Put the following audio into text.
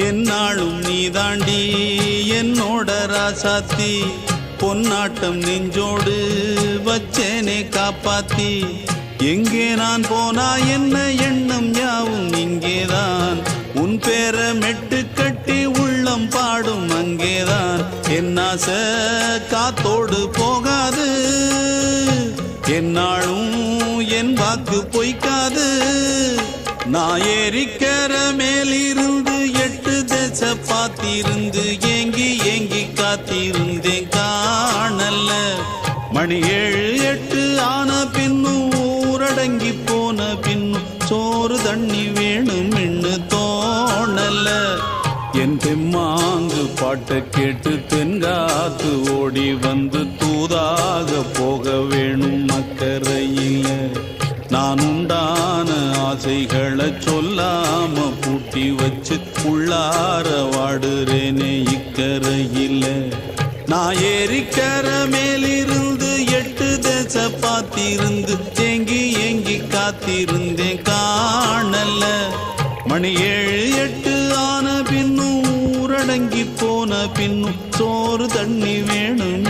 என்னாலும் நீ தாண்டி என்னோட ராசாத்தி பொன்னாட்டம் நெஞ்சோடு வச்சேனே காப்பாத்தி எங்கே நான் போனா என்ன எண்ணம் யாவும் இங்கேதான் உன் பேர மெட்டு கட்டி உள்ளம் பாடும் அங்கேதான் என்னாச காத்தோடு போகாது என்னாலும் என் வாக்கு பொய்க்காது நான் ஏறிக்கர மேலிருந்து 8 தேச பார்த்திருந்து ஏங்கி ஏங்கி காத்திருந்தேன் காணல மணி 7 8 ஆன பின்னும் ஊரடங்கி போன பின்னும் சோறு தண்ணி வேணும் என்று தோணல என் தெம்மாங்கு பாட்டை கேட்டு தென்காத்து ஓடி வந்து தூதாக போக வேணும் அக்கறையில நான் உண்டான ஆசைகளை சொல்லாம பூட்டி வச்சு உள்ளார வாடுறேனே இக்கரையில நான் ஏறிக்கர மேலிருந்து 8 தேச பார்த்திருந்து ஏங்கி ஏங்கி காத்திருந்தேன் காணல மணி 7 8 ஆன பின்னும் ஊரடங்கி போன பின்னும் சோறு தண்ணி வேணும்